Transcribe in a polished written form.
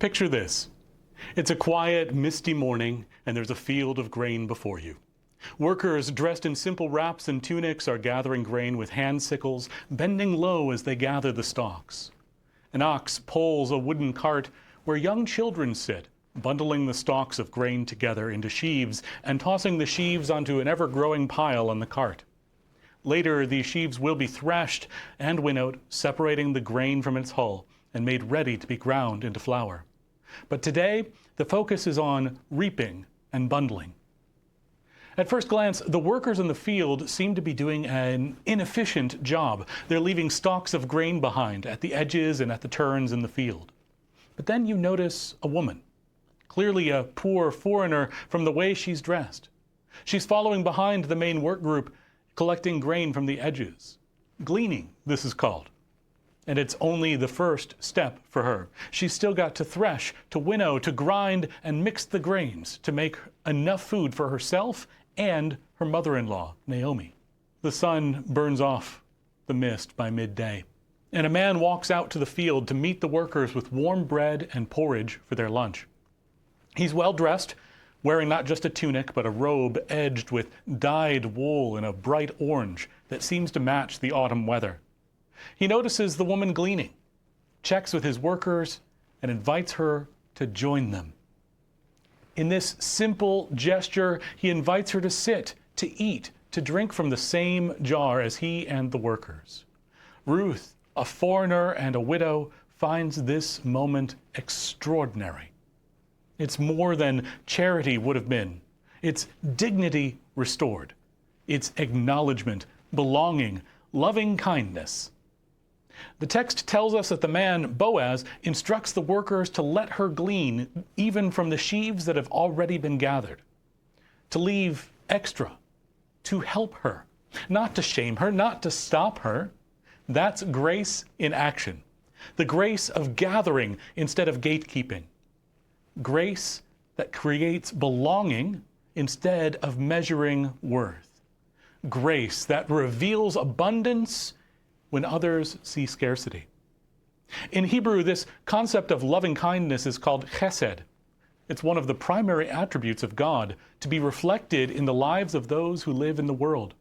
Picture this. It's a quiet, misty morning, and there's a field of grain before you. Workers dressed in simple wraps and tunics are gathering grain with hand sickles, bending low as they gather the stalks. An ox pulls a wooden cart where young children sit, bundling the stalks of grain together into sheaves and tossing the sheaves onto an ever-growing pile on the cart. Later, these sheaves will be threshed and winnowed, separating the grain from its hull and made ready to be ground into flour. But today, the focus is on reaping and bundling. At first glance, the workers in the field seem to be doing an inefficient job. They're leaving stalks of grain behind at the edges and at the turns in the field. But then you notice a woman, clearly a poor foreigner from the way she's dressed. She's following behind the main work group, collecting grain from the edges. Gleaning, this is called. And it's only the first step for her. She's still got to thresh, to winnow, to grind, and mix the grains to make enough food for herself and her mother-in-law, Naomi. The sun burns off the mist by midday, and a man walks out to the field to meet the workers with warm bread and porridge for their lunch. He's well-dressed, wearing not just a tunic, but a robe edged with dyed wool in a bright orange that seems to match the autumn weather. He notices the woman gleaning, checks with his workers, and invites her to join them. In this simple gesture, he invites her to sit, to eat, to drink from the same jar as he and the workers. Ruth, a foreigner and a widow, finds this moment extraordinary. It's more than charity would have been. It's dignity restored. It's acknowledgement, belonging, loving kindness. The text tells us that the man, Boaz, instructs the workers to let her glean even from the sheaves that have already been gathered, to leave extra, to help her, not to shame her, not to stop her. That's grace in action, the grace of gathering instead of gatekeeping, grace that creates belonging instead of measuring worth, grace that reveals abundance when others see scarcity. In Hebrew, this concept of loving kindness is called chesed. It's one of the primary attributes of God to be reflected in the lives of those who live in the world.